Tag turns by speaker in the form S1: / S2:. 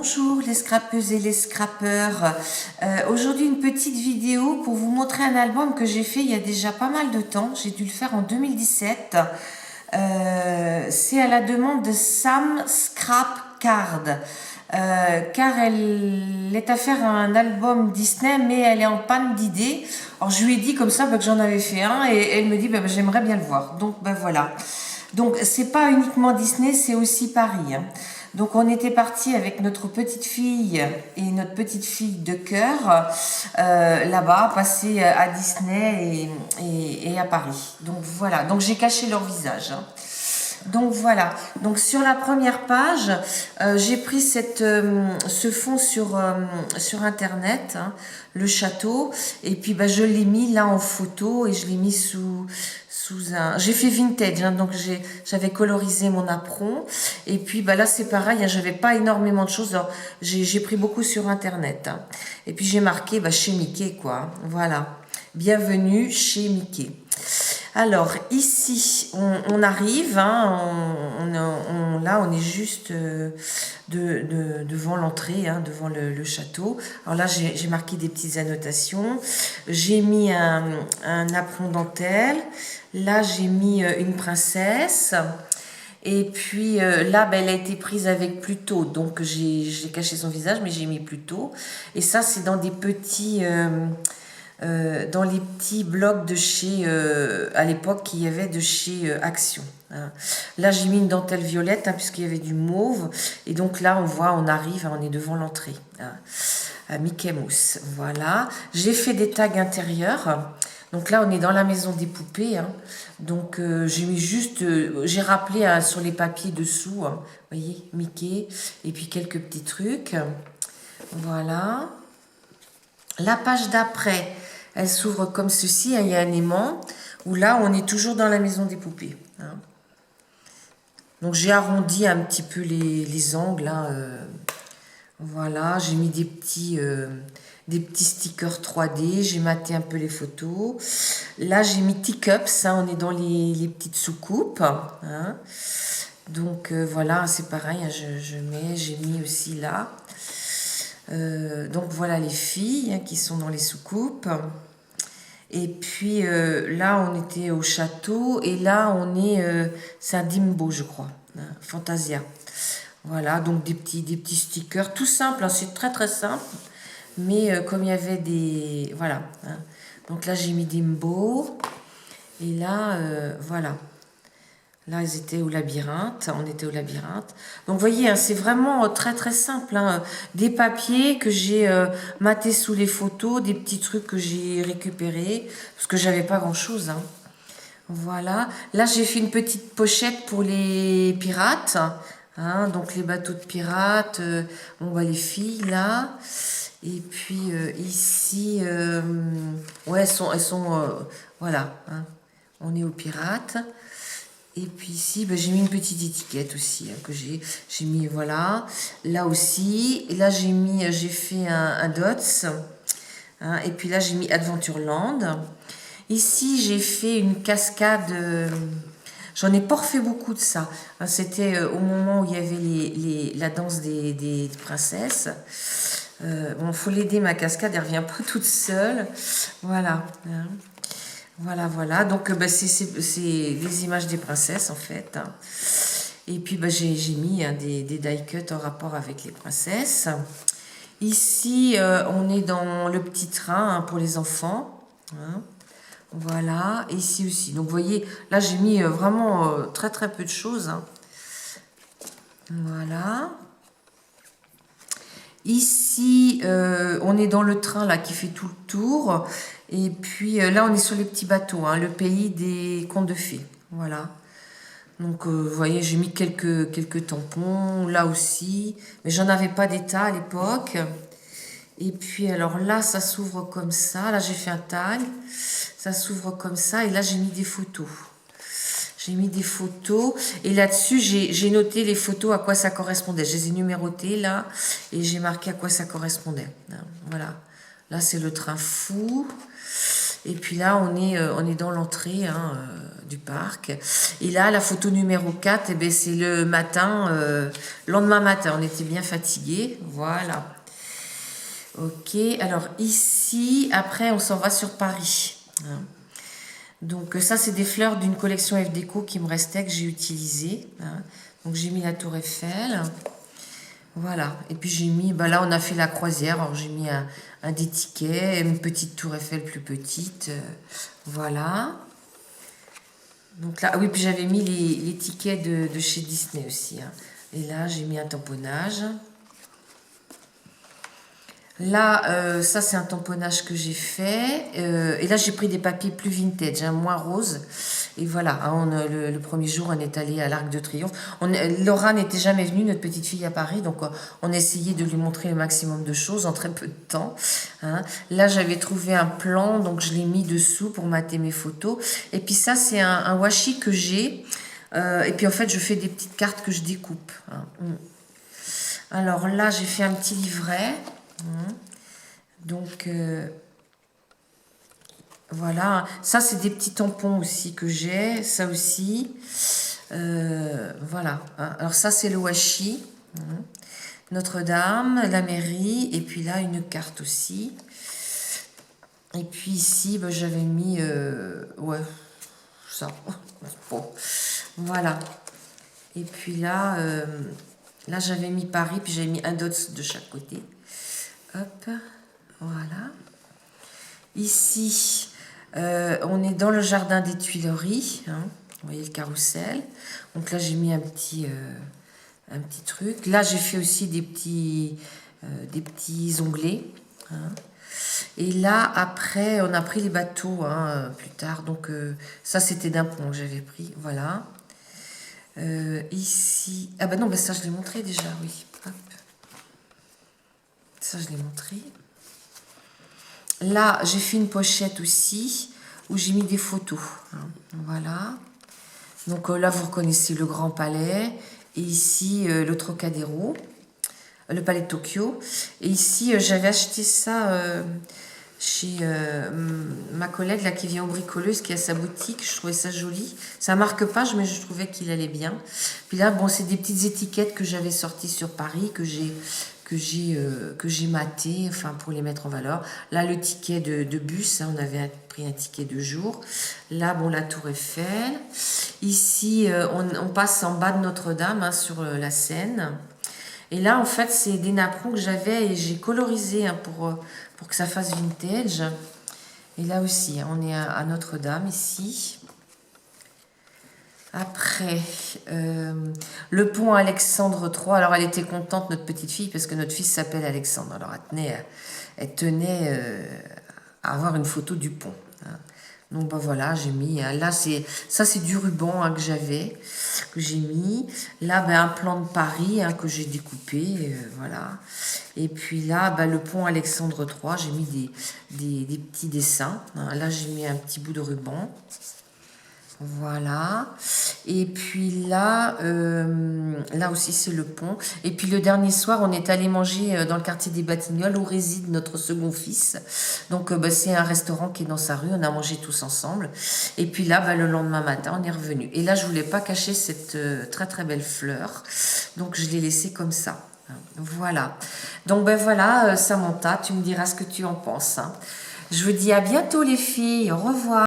S1: Bonjour les scrapeuses et les scrapeurs. Aujourd'hui une petite vidéo pour vous montrer un album que j'ai fait il y a déjà pas mal de temps. J'ai dû le faire en 2017. C'est à la demande de Sam Scrap Card. Car elle est à faire un album Disney, mais elle est en panne d'idées. Alors je lui ai dit comme ça que j'en avais fait un et elle me dit j'aimerais bien le voir. Donc voilà. Donc c'est pas uniquement Disney, c'est aussi Paris. Donc on était parti avec notre petite fille et notre petite fille de cœur là-bas, passer à Disney et à Paris. Donc voilà, donc j'ai caché leur visage. Donc voilà, donc sur la première page, j'ai pris ce fond sur internet, le château, et puis je l'ai mis là en photo et je l'ai mis sous un... J'ai fait vintage, donc j'avais colorisé mon apron, et puis là c'est pareil, j'avais pas énormément de choses, alors j'ai pris beaucoup sur internet, et puis j'ai marqué chez Mickey quoi, voilà, bienvenue chez Mickey. Alors ici on arrive, là on est juste devant l'entrée, devant le château. Alors là j'ai marqué des petites annotations, j'ai mis un apron dentelle, là j'ai mis une princesse. Et puis là, elle a été prise avec Pluto, donc j'ai caché son visage, mais j'ai mis Pluto. Et ça, c'est dans des petits... dans les petits blocs de chez, à l'époque, qu'il y avait de chez Action. Là, j'ai mis une dentelle violette, puisqu'il y avait du mauve. Et donc là, on arrive, on est devant l'entrée. À Mickey Mouse, voilà. J'ai fait des tags intérieurs. Donc là, on est dans la maison des poupées. Donc j'ai mis juste, j'ai rappelé sur les papiers dessous, vous voyez, Mickey, et puis quelques petits trucs. Voilà. La page d'après, elle s'ouvre comme ceci, il y a un aimant, où là, on est toujours dans la maison des poupées. Donc j'ai arrondi un petit peu les angles. Voilà, j'ai mis des petits stickers 3D, j'ai maté un peu les photos. Là, j'ai mis teacups, on est dans les petites soucoupes. Donc voilà, c'est pareil, j'ai mis aussi là. Donc voilà les filles qui sont dans les soucoupes. Et puis là, on était au château. Et là, c'est un Dimbo, je crois. Fantasia. Voilà, donc des petits stickers. Tout simple, c'est très très simple. Mais comme il y avait des... Voilà. Donc là, j'ai mis Dimbo. Et là, voilà. Là, ils étaient au labyrinthe, on était au labyrinthe. Donc, vous voyez, c'est vraiment très, très simple. Des papiers que j'ai matés sous les photos, des petits trucs que j'ai récupérés, parce que j'avais pas grand-chose. Voilà. Là, j'ai fait une petite pochette pour les pirates. Donc, les bateaux de pirates, les filles, là. Et puis, ici, ouais, elles sont voilà. On est aux pirates. Et puis ici, j'ai mis une petite étiquette aussi que j'ai mis, voilà. Là aussi, et là j'ai fait un dots. Et puis là, j'ai mis Adventureland. Ici, j'ai fait une cascade. J'en ai pas refait beaucoup de ça. C'était au moment où il y avait la danse des princesses. Faut l'aider, ma cascade, elle revient pas toute seule. Voilà. Voilà. Donc, c'est les images des princesses, en fait. Et puis, j'ai mis des die cuts en rapport avec les princesses. Ici, on est dans le petit train pour les enfants. Voilà. Et ici aussi. Donc, vous voyez, là, j'ai mis vraiment très, très peu de choses. Voilà. Ici, on est dans le train là qui fait tout le tour. Et puis là, on est sur les petits bateaux, le pays des contes de fées. Voilà. Donc, vous voyez, j'ai mis quelques tampons là aussi. Mais j'en avais pas d'état à l'époque. Et puis, alors là, ça s'ouvre comme ça. Là, j'ai fait un tag. Ça s'ouvre comme ça. Et là, j'ai mis des photos. J'ai mis des photos et là-dessus, j'ai noté les photos à quoi ça correspondait. Je les ai numérotées là et j'ai marqué à quoi ça correspondait. Voilà. Là, c'est le train fou. Et puis là, on est dans l'entrée du parc. Et là, la photo numéro 4, eh ben, c'est le matin, lendemain matin. On était bien fatigués. Voilà. Ok, alors ici, après, on s'en va sur Paris. Hein. Donc ça, c'est des fleurs d'une collection F Déco qui me restait, que j'ai utilisé. Hein. Donc j'ai mis la tour Eiffel. Voilà. Et puis j'ai mis, bah là on a fait la croisière, alors j'ai mis un des tickets, une petite tour Eiffel plus petite. Voilà. Donc là, oui, puis j'avais mis les tickets de chez Disney aussi. Hein. Et là, j'ai mis un tamponnage. Là, ça c'est un tamponnage que j'ai fait. Et là, j'ai pris des papiers plus vintage, moins rose. Et voilà, hein, le premier jour, on est allé à l'Arc de Triomphe. Laura n'était jamais venue, notre petite fille à Paris, donc on essayait de lui montrer le maximum de choses en très peu de temps. Hein. Là, j'avais trouvé un plan, donc je l'ai mis dessous pour mater mes photos. Et puis ça, c'est un washi que j'ai. Et puis en fait, je fais des petites cartes que je découpe. Hein. Alors là, j'ai fait un petit livret. Donc voilà, ça c'est des petits tampons aussi que j'ai, ça aussi. Voilà, alors ça c'est le washi, Notre-Dame, la mairie, et puis là une carte aussi. Et puis ici, bah, j'avais mis, ouais, ça, bon, voilà. Et puis là, là j'avais mis Paris, puis j'avais mis un dots de chaque côté. Hop, voilà. Ici, on est dans le jardin des Tuileries. Hein. Vous voyez le carrousel. Donc là, j'ai mis un petit truc. Là, j'ai fait aussi des petits onglets. Hein. Et là, après, on a pris les bateaux plus tard. Donc ça, c'était d'un pont que j'avais pris. Voilà. Ici... Ah bah non, bah ça, je l'ai montré déjà, oui. Hop. Ça, je l'ai montré. Là, j'ai fait une pochette aussi où j'ai mis des photos. Hein. Voilà. Donc là, vous reconnaissez le Grand Palais. Et ici, le Trocadéro, le Palais de Tokyo. Et ici, j'avais acheté ça chez ma collègue là, qui vient aux bricoleuses, qui a sa boutique. Je trouvais ça joli. Ça marque pas, mais je trouvais qu'il allait bien. Puis là, bon, c'est des petites étiquettes que j'avais sorties sur Paris, que j'ai maté, enfin pour les mettre en valeur. Là, le ticket de bus, hein, on avait pris un ticket de jour. Là, bon, la tour Eiffel. Ici, on passe en bas de Notre-Dame, hein, sur la Seine. Et là, en fait, c'est des napperons que j'avais et j'ai colorisé hein, pour que ça fasse vintage. Et là aussi, hein, on est à Notre-Dame, ici. Après, le pont Alexandre III. Alors, elle était contente, notre petite fille, parce que notre fils s'appelle Alexandre. Alors, elle tenait à avoir une photo du pont. Hein. Donc, ben voilà, j'ai mis... Là, ça, c'est du ruban hein, que j'ai mis. Là, ben, un plan de Paris hein, que j'ai découpé. Voilà. Et puis là, ben, le pont Alexandre III, j'ai mis des petits dessins. Hein. Là, j'ai mis un petit bout de ruban. Voilà. Et puis là, là aussi c'est le pont. Et puis le dernier soir, on est allé manger dans le quartier des Batignolles où réside notre second fils. Donc bah, c'est un restaurant qui est dans sa rue. On a mangé tous ensemble. Et puis là, bah, le lendemain matin, on est revenu. Et là, je voulais pas cacher cette très très belle fleur. Donc je l'ai laissée comme ça. Voilà. Donc ben voilà, Samantha, tu me diras ce que tu en penses. Hein. Je vous dis à bientôt les filles. Au revoir.